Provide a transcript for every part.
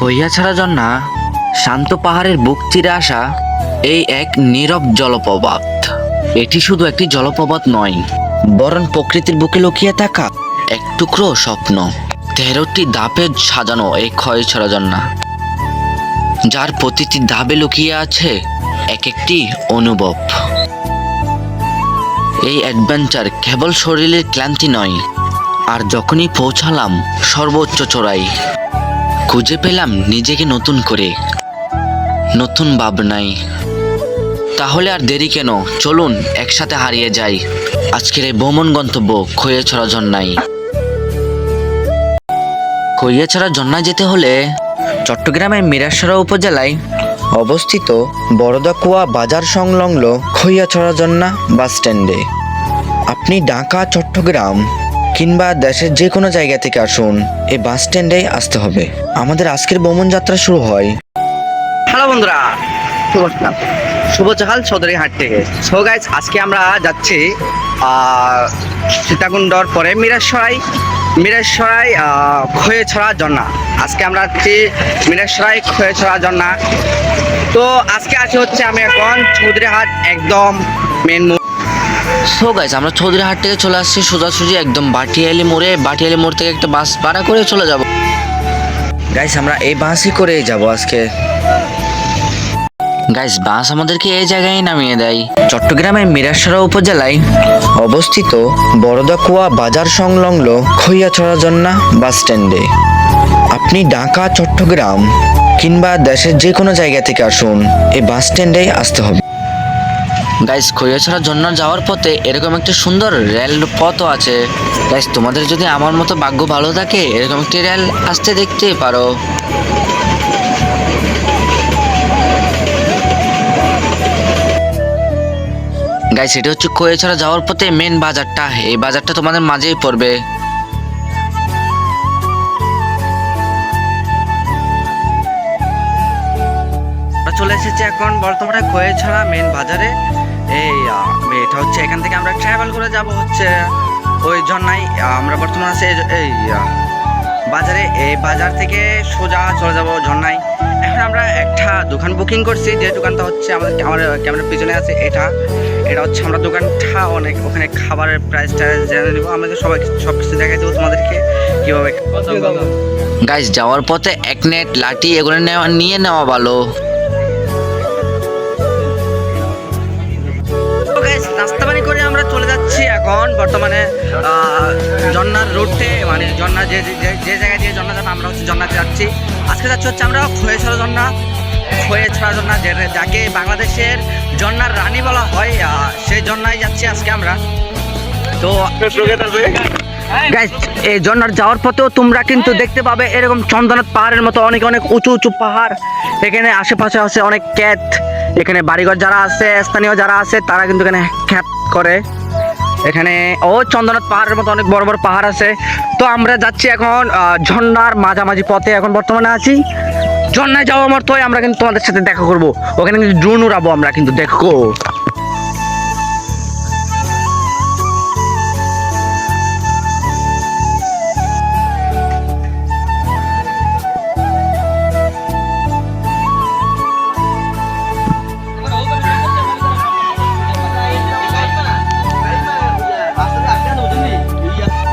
খইয়াছড়া ঝর্ণা শান্ত পাহাড়ের বুক চিরে আসা এই এক নীরব জলপ্রপাত। এটি শুধু একটি জলপ্রপাত নয়, বরং প্রকৃতির বুকে লুকিয়ে থাকা এক টুকরো স্বপ্ন। 13টি ধাপে সাজানো এই খইয়াছড়া ঝর্ণা, যার প্রতিটি ধাপে লুকিয়ে আছে এক একটি অনুভব। এই অ্যাডভেঞ্চার কেবল শরীরের ক্লান্তি নয়, আর যখনই পৌঁছালাম সর্বোচ্চ চূড়ায়, খুঁজে পেলাম নিজেকে নতুন করে, নতুন ভাবনায়। তাহলে আর দেরি কেন, চলুন একসাথে হারিয়ে যাই আজকের এই ভ্রমণ গন্তব্য খইয়াছড়া ঝর্ণায়। খইয়াছড়া ঝর্ণায় যেতে হলে চট্টগ্রামের মিরাসরাই উপজেলায় অবস্থিত বরদাকুয়া বাজার সংলগ্ন খইয়াছড়া ঝর্ণা বাস স্ট্যান্ডে। আপনি ঢাকা, চট্টগ্রাম কিংবা দেশের যে কোনো জায়গা থেকে আসুন, এই বাস স্ট্যান্ডে আসতে হবে। আমাদের আজকের ভ্রমণ যাত্রা শুরু হয়। হ্যালো বন্ধুরা, শুভ সকাল চৌধুরীহাট থেকে। সো গাইজ, আজকে আমরা যাচ্ছি সীতাকুণ্ডর পরে মিরাসরাই খইয়াছড়া ঝর্ণা। আজকে আমরা যাচ্ছি মিরাসরাই খইয়াছড়া ঝর্ণা। তো আজকে আসি হচ্ছে আমি এখন চৌধুরীহাট, একদম মেন। সো গাইস, আমরা চৌধুরীহাট থেকে চলে আসছি সোজাসুজি একদম বাটিয়ালি মোড়ে। বাটিয়ালি মোড় থেকে একটা বাস ভাড়া করে চলে যাব। গাইস, আমরা এই বাসই করে যাব আজকে। গাইস, বাস আমাদেরকে এই জায়গায় নামিয়ে দেয় চট্টগ্রামের মিরাসরাই উপজেলায় অবস্থিত বরদাকুয়া বাজার সংলগ্ন খইয়াছড়া ঝর্ণা বাস স্ট্যান্ডে। আপনি ঢাকা, চট্টগ্রাম কিংবা দেশের যে কোনো জায়গা থেকে আসুন, এই বাস স্ট্যান্ডে আসতে হবে। গাইস, খইয়াছড়া ঝর্ণা যাওয়ার পথে এরকম একটা সুন্দর রেল পথও আছে। গাইস, তোমাদের যদি আমার মতো ভাগ্য ভালো থাকে, এরকম একটি রেল আসতে দেখতে পারো। গাইস, এটা হচ্ছে খইয়াছড়া যাওয়ার পথে মেন বাজারটা। এই বাজারটা তোমাদের মাঝেই পড়বে। চলে এসেছি এখন বর্তমানে খইয়াছড়া মেন বাজারে। এটা হচ্ছে এখান থেকে আমরা ট্রাভেল করে যাব হচ্ছে ওই ঝর্ণায়। আমরা বর্তমানে আছি এই বাজারে। এই বাজার থেকে সোজা চলে যাব ঝর্ণায়। এখন আমরা একটা দোকান বুকিং করছি, যে দোকানটা হচ্ছে আমার ক্যামেরার পিছনে আছে। এটা হচ্ছে আমরা দোকানটা অনেক, ওখানে খাবারের প্রাইসটা জেনে নেবো। আমাদের সব কিছু দেখাই দেবো তোমাদেরকে কীভাবে। গাইস, যাওয়ার পথে এক নেট লাঠি এগুলো নিয়ে নেওয়া ভালো। নাস্তা পানি করে আমরা চলে যাচ্ছি এখন বর্তমানে ঝর্ণার রুটে, মানে ঝর্ণা যে জায়গায় দিয়ে ঝর্ণা যাবে, আমরা হচ্ছে ঝর্ণাতে যাচ্ছি। আজকে যাচ্ছি হচ্ছে আমরা খইয়াছড়া ঝর্ণা, যাকে বাংলাদেশের ঝর্ণার রানী বলা হয়, সেই ঝর্ণায় যাচ্ছি আজকে আমরা। তো গাইস, এই ঝর্ণার যাওয়ার পথেও তোমরা কিন্তু দেখতে পাবে এরকম চন্দনাত পাহাড়ের মতো অনেক অনেক উঁচু উঁচু পাহাড়। এখানে আশেপাশে আছে অনেক ক্ষেত। এখানে বাড়িঘর যারা আছে, স্থানীয় যারা আছে, তারা কিন্তু এখানে ক্ষেত করে। এখানে চন্দনাত পাহাড়ের মতো অনেক বড় বড় পাহাড় আছে। তো আমরা যাচ্ছি এখন ঝর্ণার মাঝামাঝি পথে এখন বর্তমানে আছি। ঝর্ণায় যাওয়ার মতোই আমরা কিন্তু তোমাদের সাথে দেখা করবো। ওখানে কিন্তু ড্রোন উড়াবো আমরা, কিন্তু দেখো।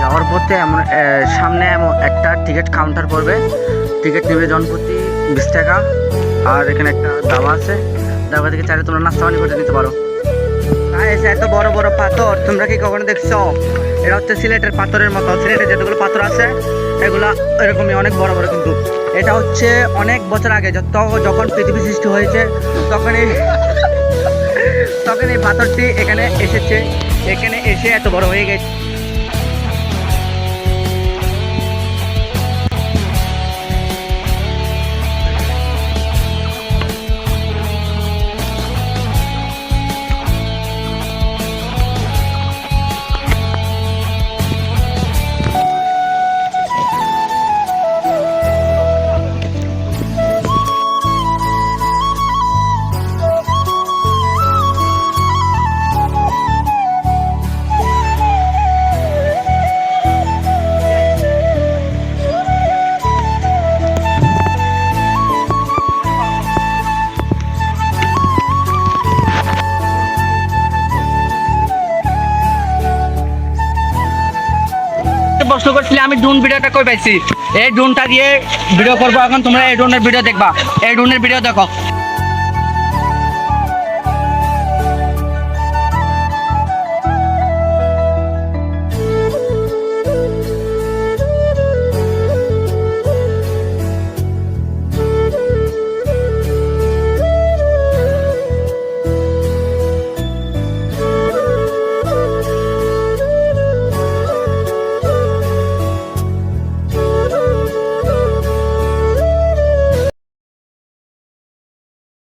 যাওয়ার পথে সামনে একটা টিকিট কাউন্টার পড়বে। টিকিট নেবে জনপ্রতি 20 টাকা। আর এখানে একটা দাবা আছে, দাবা থেকে চাইলে তোমরা নাস্তা পানি করে নিতে পারো। এত বড় বড় পাথর তোমরা কি কখনো দেখছো? এটা হচ্ছে সিলেটের পাথরের মতো। সিলেটের যতগুলো পাথর আছে এগুলো এরকমই অনেক বড় বড়। কিন্তু এটা হচ্ছে অনেক বছর আগে যখন পৃথিবী সৃষ্টি হয়েছে, তখন এই পাথরটি এখানে এসেছে। এখানে এসে এত বড় হয়ে গেছে। প্রশ্ন করছিলে আমি ড্রোন ভিডিওটা কই পাইছি। এই ড্রোনটা দিয়ে ভিডিও করবো এখন, তোমরা এই ড্রোনের ভিডিও দেখবা। এই ড্রোনের ভিডিও দেখো।